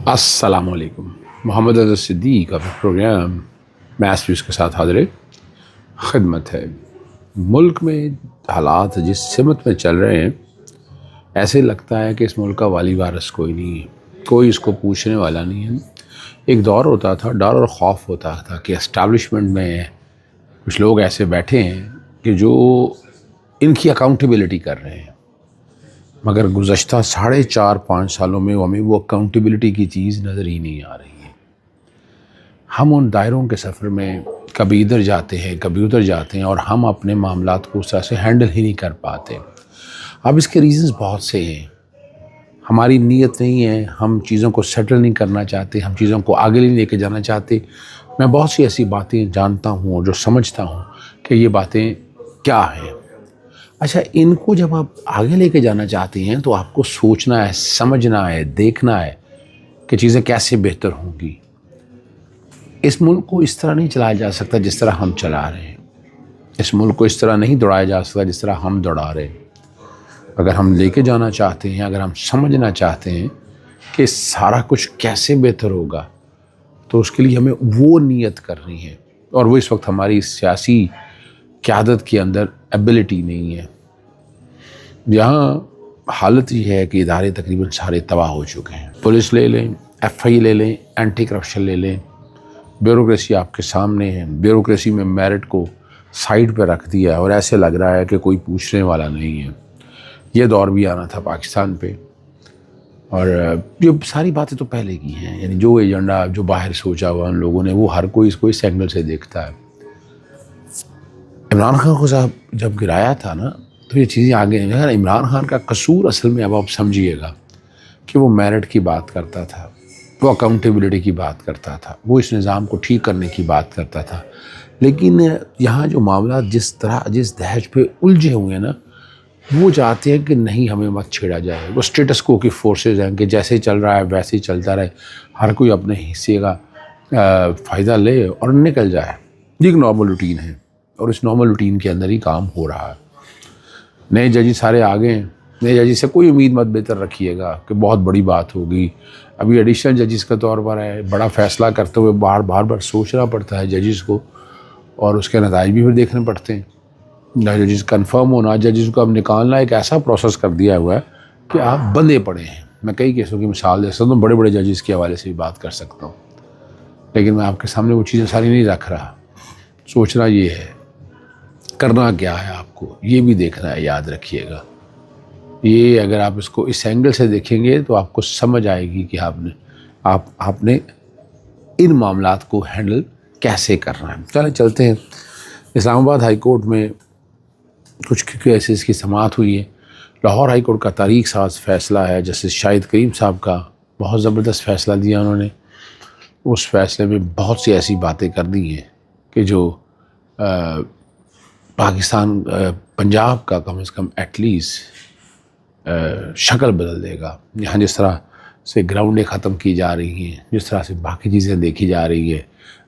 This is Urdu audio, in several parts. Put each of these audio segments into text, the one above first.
السلام علیکم. محمد رضا صدیق کا پروگرام میتھ ویوز کے ساتھ حاضر خدمت ہے. ملک میں حالات جس سمت میں چل رہے ہیں ایسے لگتا ہے کہ اس ملک کا والی وارث کوئی نہیں ہے, کوئی اس کو پوچھنے والا نہیں ہے. ایک دور ہوتا تھا, ڈر اور خوف ہوتا تھا کہ اسٹیبلشمنٹ میں کچھ لوگ ایسے بیٹھے ہیں کہ جو ان کی اکاؤنٹیبلٹی کر رہے ہیں, مگر گزشتہ 4.5-5 سالوں میں ہمیں وہ اکاؤنٹیبلٹی کی چیز نظر ہی نہیں آ رہی ہے. ہم ان دائروں کے سفر میں کبھی ادھر جاتے ہیں کبھی ادھر جاتے ہیں اور ہم اپنے معاملات کو اس طرح سے ہینڈل ہی نہیں کر پاتے. اب اس کے ریزنز بہت سے ہیں. ہماری نیت نہیں ہے, ہم چیزوں کو سیٹل نہیں کرنا چاہتے, ہم چیزوں کو آگے نہیں لے کے جانا چاہتے. میں بہت سی ایسی باتیں جانتا ہوں اور جو سمجھتا ہوں کہ یہ باتیں کیا ہیں. اچھا, ان کو جب آپ آگے لے کے جانا چاہتے ہیں تو آپ کو سوچنا ہے, سمجھنا ہے, دیکھنا ہے کہ چیزیں کیسے بہتر ہوں گی. اس ملک کو اس طرح نہیں چلایا جا سکتا جس طرح ہم چلا رہے ہیں. اس ملک کو اس طرح نہیں دوڑایا جا سکتا جس طرح ہم دوڑا رہے ہیں. اگر ہم لے کے جانا چاہتے ہیں, اگر ہم سمجھنا چاہتے ہیں کہ سارا کچھ کیسے بہتر ہوگا, تو اس کے لیے ہمیں وہ نیت کرنی ہے, اور وہ اس وقت ہماری سیاسی قیادت کے اندر ایبلٹی نہیں ہے. یہاں حالت یہ ہے کہ ادارے تقریباً سارے تباہ ہو چکے ہیں. پولیس لے لیں, ایف آئی لے لیں, اینٹی کرپشن لے لیں, بیوروکریسی آپ کے سامنے ہے. بیوروکریسی میں میرٹ کو سائیڈ پہ رکھ دیا اور ایسے لگ رہا ہے کہ کوئی پوچھنے والا نہیں ہے. یہ دور بھی آنا تھا پاکستان پہ, اور یہ ساری باتیں تو پہلے کی ہیں. یعنی جو ایجنڈا جو باہر سوچا ہوا ان لوگوں نے, وہ ہر کوئی اس کو اس اینگل سے دیکھتا ہے. عمران خان کو صاحب جب گرایا تھا نا, تو یہ چیزیں آگے ہیں. عمران خان کا قصور اصل میں اب آپ سمجھیے گا کہ وہ میرٹ کی بات کرتا تھا, وہ اکاؤنٹیبلٹی کی بات کرتا تھا, وہ اس نظام کو ٹھیک کرنے کی بات کرتا تھا. لیکن یہاں جو معاملات جس دہج پہ الجھے ہوئے ہیں نا, وہ چاہتے ہیں کہ نہیں ہمیں مت چھیڑا جائے. وہ اسٹیٹس کو کی فورسز ہیں کہ جیسے چل رہا ہے ویسے ہی چلتا رہے, ہر کوئی اپنے حصے کا فائدہ لے اور نکل جائے. یہ ایک نارمل روٹین ہے, اور اس نارمل روٹین کے اندر ہی کام ہو رہا ہے. نئے ججز سارے آگے ہیں. نئے ججز سے کوئی امید مت بہتر رکھیے گا کہ بہت بڑی بات ہوگی. ابھی ایڈیشنل ججز کا طور پر ہے, بڑا فیصلہ کرتے ہوئے بار بار سوچنا پڑتا ہے ججز کو, اور اس کے نتائج بھی پھر دیکھنے پڑتے ہیں. ججز کنفرم ہونا, ججز کو اب نکالنا ایک ایسا پروسیس کر دیا ہوا ہے کہ آپ بندے پڑے ہیں. میں کئی کیسوں کی مثال دے سکتا ہوں, بڑے بڑے ججز کے حوالے سے بھی بات کر سکتا ہوں, لیکن میں آپ کے سامنے وہ چیزیں ساری نہیں رکھ رہا. سوچنا یہ ہے, کرنا کیا ہے آپ کو یہ بھی دیکھنا ہے. یاد رکھیے گا, یہ اگر آپ اس کو اس اینگل سے دیکھیں گے تو آپ کو سمجھ آئے گی کہ آپ نے ان معاملات کو ہینڈل کیسے کرنا ہے. چلیں چلتے ہیں. اسلام آباد ہائی کورٹ میں کچھ کیسز کی سماعت ہوئی ہے. لاہور ہائی کورٹ کا تاریخ ساز فیصلہ ہے. جسٹس شاہد کریم صاحب کا بہت زبردست فیصلہ دیا انہوں نے. اس فیصلے میں بہت سی ایسی باتیں کر دی ہیں کہ جو پاکستان پنجاب کا کم از کم ایٹ لیسٹ شکل بدل دے گا. یہاں جس طرح سے گراؤنڈیں ختم کی جا رہی ہیں, جس طرح سے باقی چیزیں دیکھی جا رہی ہے,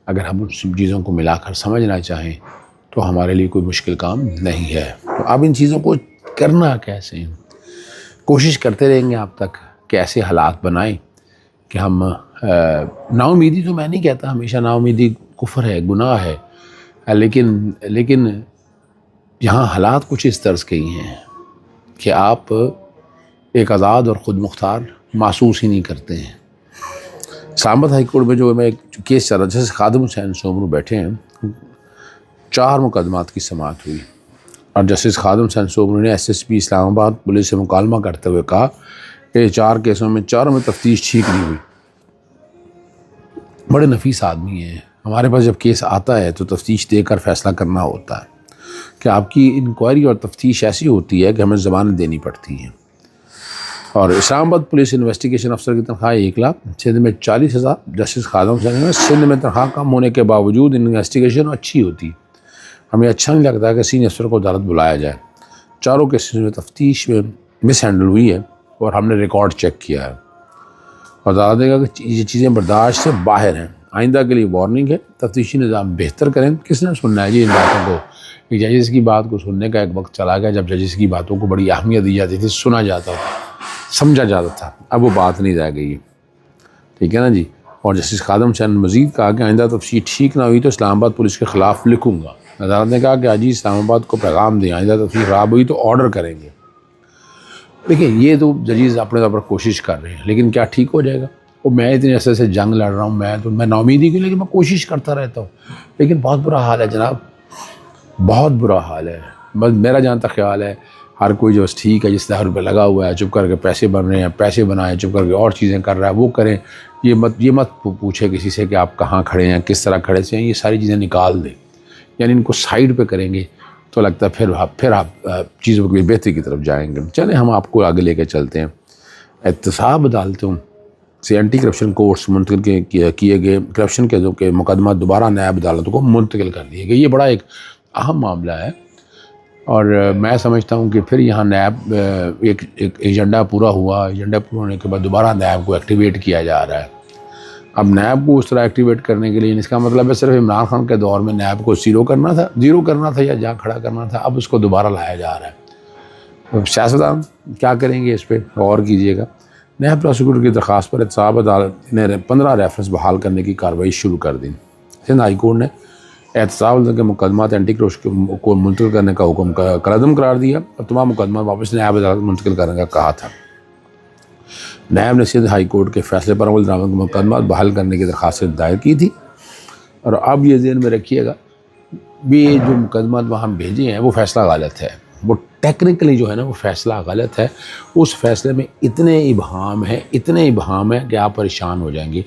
اگر ہم ان چیزوں کو ملا کر سمجھنا چاہیں تو ہمارے لیے کوئی مشکل کام نہیں ہے. تو اب ان چیزوں کو کرنا کیسے, کوشش کرتے رہیں گے آپ تک کہ ایسے حالات بنائیں کہ ہم نا امیدی, تو میں نہیں کہتا ہمیشہ نا امیدی کفر ہے, گناہ ہے, لیکن یہاں حالات کچھ اس طرز کے ہی ہیں کہ آپ ایک آزاد اور خود مختار محسوس ہی نہیں کرتے ہیں. اسلام آباد ہائی کورٹ میں جو میں ایک کیس چل رہا, جیسے خادم حسین سومرو بیٹھے ہیں, 4 مقدمات کی سماعت ہوئی, اور جسٹس خادم حسین سومرو نے ایس ایس پی اسلام آباد پولیس سے مکالمہ کرتے ہوئے کہا کہ 4 کیسوں میں 4 میں تفتیش ٹھیک نہیں ہوئی. بڑے نفیس آدمی ہیں. ہمارے پاس جب کیس آتا ہے تو تفتیش دے کر فیصلہ کرنا ہوتا ہے کہ آپ کی انکوائری اور تفتیش ایسی ہوتی ہے کہ ہمیں ضمانت دینی پڑتی ہیں. اور اسلام آباد پولیس انویسٹیگیشن افسر کی تنخواہ 1 لاکھ, سندھ میں 40,000. جسٹس خادم حسین نے سندھ میں تنخواہ کم ہونے کے باوجود انویسٹیگیشن اچھی ہوتی, ہمیں اچھا نہیں لگتا کہ سینئر افسر کو عدالت بلایا جائے. 4 کیسز میں تفتیش میں مس ہینڈل ہوئی ہے, اور ہم نے ریکارڈ چیک کیا ہے, اور عدالت نے کہا کہ یہ چیزیں برداشت سے باہر ہیں. آئندہ کے لیے وارننگ ہے, تفتیشی نظام بہتر کریں. کس نے سننا ہے جی ان باتوں کو؟ ججز کی بات کو سننے کا ایک وقت چلا گیا جب ججز کی باتوں کو بڑی اہمیت دی جاتی تھی, سنا جاتا تھا, سمجھا جاتا تھا. اب وہ بات نہیں رہ گئی. ٹھیک ہے نا جی. اور جسٹس خادم حسین نے مزید کہا کہ آئندہ تفتیش ٹھیک نہ ہوئی تو اسلام آباد پولیس کے خلاف لکھوں گا. عدالت نے کہا کہ آج ہی اسلام آباد کو پیغام دیں، آئندہ تفتیش خراب ہوئی تو آرڈر کریں گے. دیکھیں یہ تو ججیز اپنے طور پر کوشش کر رہے ہیں، لیکن کیا ٹھیک ہو جائے گا؟ اور میں اتنے عرصے سے جنگ لڑ رہا ہوں، میں نا امیدی کی، لیکن میں کوشش کرتا رہتا ہوں. لیکن بہت برا حال ہے جناب، بہت برا حال ہے. بس میرا جہاں تک خیال ہے ہر کوئی جو بس ٹھیک ہے جس طرح پہ لگا ہوا ہے، چپ کر کے پیسے بن رہے ہیں، پیسے بنائیں، چپ کر کے اور چیزیں کر رہا ہے وہ کریں. یہ مت پوچھے کسی سے کہ آپ کہاں کھڑے ہیں، کس طرح کھڑے سے ہیں. یہ ساری چیزیں نکال دیں، یعنی ان کو سائیڈ پہ کریں گے تو لگتا ہے پھر آپ چیزوں کی بہتری کی طرف جائیں گے. چلیں ہم آپ کو آگے لے کے چلتے ہیں. احتساب عدالتوں سے اینٹی کرپشن کورٹس منتقل کیے گئے کرپشن کے کہ مقدمات دوبارہ نیب عدالتوں کو منتقل کر دیے گئے. یہ بڑا ایک اہم معاملہ ہے، اور میں سمجھتا ہوں کہ پھر یہاں نیب ایک ایجنڈا پورا ہوا. ایجنڈا پورا ہونے کے بعد دوبارہ نیب کو ایکٹیویٹ کیا جا رہا ہے. اب نیب کو اس طرح ایکٹیویٹ کرنے کے لیے اس کا مطلب ہے صرف عمران خان کے دور میں نیب کو زیرو کرنا تھا یا جہاں کھڑا کرنا تھا، اب اس کو دوبارہ لایا جا رہا ہے. سیاستدان کیا کریں گے اس پہ غور کیجیے گا. نیب پراسیکیوٹر کی درخواست پر احتساب عدالت نے 15 ریفرنس بحال کرنے کی کارروائی شروع کر دی. سندھ ہائی کورٹ نے احتساب عدالت کے مقدمات اینٹی کرپشن کو منتقل کرنے کا حکم کالعدم قرار دیا اور تمام مقدمات واپس نیب عدالت منتقل کرنے کا کہا تھا. نیب نے سندھ ہائی کورٹ کے فیصلے پر عمل درآمد کے مقدمات بحال کرنے کی درخواست دائر کی تھی. اور اب یہ ذہن میں رکھیے گا بھی جو مقدمات وہاں بھیجے ہیں وہ فیصلہ غلط ہے، وہ ٹیکنیکلی جو ہے نا وہ فیصلہ غلط ہے. اس فیصلے میں اتنے ابہام ہیں کہ آپ پریشان ہو جائیں گے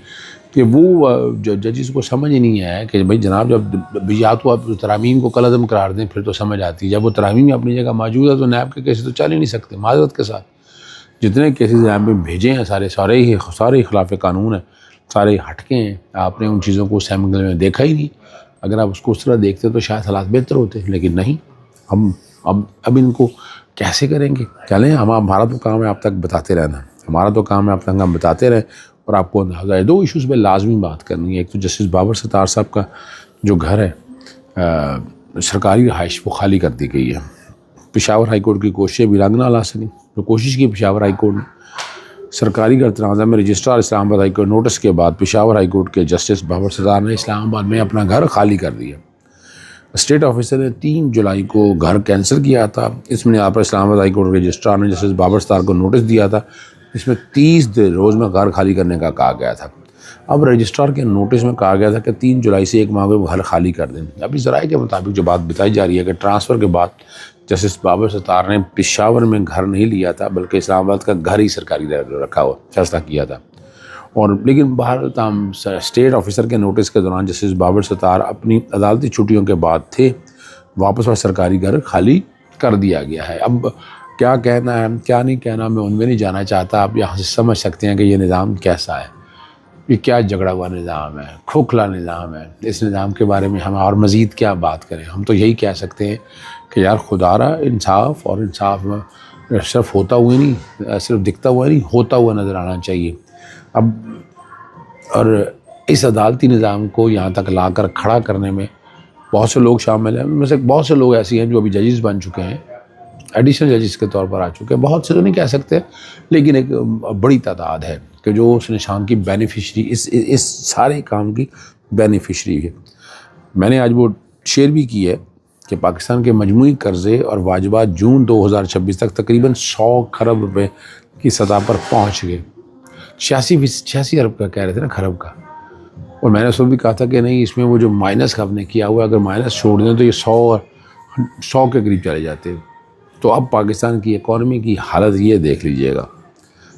کہ وہ جو ججز کو سمجھ ہی نہیں ہے کہ بھائی جناب جب یا تو آپ ترامیم کو کالعدم قرار دیں پھر تو سمجھ آتی ہے. جب وہ ترامیم اپنی جگہ موجود ہے تو نیب کے کیسز تو چل ہی نہیں سکتے. معذرت کے ساتھ جتنے کیسز نیب میں بھیجے ہیں سارے خلاف قانون ہیں، سارے ہٹکے ہیں. آپ نے ان چیزوں کو سیمنگل میں دیکھا ہی نہیں. اگر آپ اس کو اس طرح دیکھتے تو شاید حالات بہتر ہوتے، لیکن نہیں. اب ان کو کیسے کریں گے؟ چلیں ہمارا تو کام ہے آپ تک بتاتے رہنا، ہم بتاتے رہیں اور آپ کو اندازہ ہے. 2 ایشوز پہ لازمی بات کرنی ہے. ایک تو جسٹس بابر ستار صاحب کا جو گھر ہے سرکاری رہائش وہ خالی کر دی گئی ہے. پشاور ہائی کورٹ کی کوششیں بھی رنگ نہ لا سکیں. جو کوشش کی پشاور ہائی کورٹ نے سرکاری گھر تنازع میں رجسٹرار اسلام آباد ہائی کورٹ نوٹس کے بعد پشاور ہائی کورٹ کے جسٹس بابر ستار نے اسلام آباد میں اپنا گھر خالی کر دیا. اسٹیٹ آفیسر نے 3 جولائی کو گھر کینسل کیا تھا. اس میں آپ اسلام آباد ہائی کورٹ کے رجسٹرار نے جسٹس بابر ستار کو نوٹس دیا تھا. اس میں 30 روز میں گھر خالی کرنے کا کہا گیا تھا. اب رجسٹرار کے نوٹس میں کہا گیا تھا کہ 3 جولائی سے 1 ماہ میں گھر خالی کر دیں. ابھی ذرائع کے مطابق جو بات بتائی جا رہی ہے کہ ٹرانسفر کے بعد جسٹس بابر ستار نے پشاور میں گھر نہیں لیا تھا بلکہ اسلام آباد کا گھر ہی سرکاری رکھا ہوا فیصلہ کیا تھا. اور لیکن بہرحال تاہم اسٹیٹ آفیسر کے نوٹس کے دوران جسٹس بابر ستار اپنی عدالتی چھٹیوں کے بعد تھے واپس، اور سرکاری گھر خالی کر دیا گیا ہے. اب کیا کہنا ہے کیا نہیں کہنا میں ان میں نہیں جانا چاہتا. آپ یہاں سے سمجھ سکتے ہیں کہ یہ نظام کیسا ہے، یہ کیا جھگڑا ہوا نظام ہے، کھوکھلا نظام ہے. اس نظام کے بارے میں ہم اور مزید کیا بات کریں. ہم تو یہی کہہ سکتے ہیں کہ یار خدا را انصاف صرف ہوتا ہوا نہیں، صرف دکھتا ہوا نہیں، ہوتا ہوا نظر آنا چاہیے. اب اور اس عدالتی نظام کو یہاں تک لا کر کھڑا کرنے میں بہت سے لوگ شامل ہیں. ان میں سے بہت سے لوگ ایسی ہیں جو ابھی ججز بن چکے ہیں، ایڈیشنل ججز کے طور پر آ چکے ہیں. بہت سے تو نہیں کہہ سکتے، لیکن ایک بڑی تعداد ہے کہ جو اس نشان کی بینیفیشری، اس سارے کام کی بینیفیشری ہے. میں نے آج وہ شیئر بھی کی ہے کہ پاکستان کے مجموعی قرضے اور واجبات جون 2026 تک تقریباً 100 کھرب روپے کی سطح پر پہنچ گئے. 86 ارب کا کہہ رہے تھے نا، کھرب کا. اور میں نے اس وقت بھی کہا تھا کہ نہیں، اس میں وہ جو مائنس کا آپ نے کیا ہوا ہے اگر مائنس چھوڑ دیں تو یہ 100 کے قریب چلے جاتے. تو اب پاکستان کی اکانومی کی حالت یہ دیکھ لیجئے گا.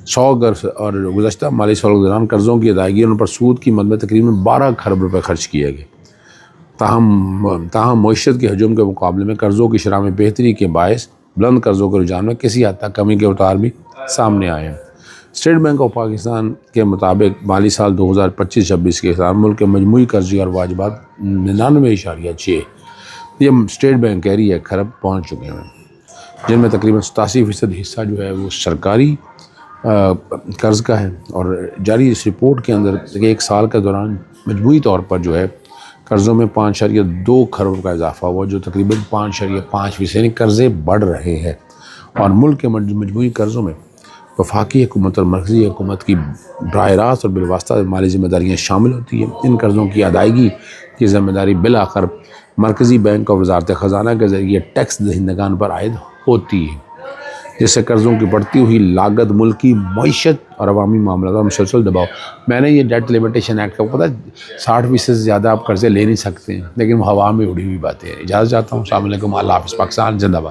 100 اور گزشتہ مالی سال کے دوران قرضوں کی ادائیگی اور ان پر سود کی مد میں تقریباً 12 کھرب روپے خرچ کیے گئے. تاہم معیشت کے ہجوم کے مقابلے میں قرضوں کی شرح میں بہتری کے باعث بلند قرضوں کے رجحان میں کسی حد تک کمی کے اتار بھی سامنے آئے ہیں. اسٹیٹ بینک آف پاکستان کے مطابق مالی سال 2025-26 کے دوران ملک کے مجموعی قرضے اور واجبات 99.6 یہ اسٹیٹ بینک کہہ رہی ہے کھرب پہنچ چکے ہیں، جن میں تقریباً 87% حصہ جو ہے وہ سرکاری قرض کا ہے. اور جاری اس رپورٹ کے اندر ایک سال کے دوران مجموعی طور پر جو ہے قرضوں میں 5.2 کھرب کا اضافہ ہوا، جو تقریباً 5.5% قرضے بڑھ رہے ہیں. اور ملک کے مجموعی قرضوں میں وفاقی حکومت اور مرکزی حکومت کی براہ راست اور بالواسطہ مالی ذمہ داریاں شامل ہوتی ہیں۔ ان قرضوں کی ادائیگی کی ذمہ داری بالآخر مرکزی بینک اور وزارت خزانہ کے ذریعے ٹیکس دہندگان پر عائد ہوتی ہے، جس سے قرضوں کی بڑھتی ہوئی لاگت ملکی معیشت اور عوامی معاملات اور مسلسل دباؤ۔ میں نے یہ ڈیٹ لمیٹیشن ایکٹ کا پتہ 60% سے زیادہ آپ قرضے لے نہیں سکتے ہیں، لیکن وہ ہوا میں اڑی ہوئی باتیں ہیں۔ اجازت چاہتا ہوں۔ السلام علیکم، اللہ حافظ، پاکستان زندہ باد۔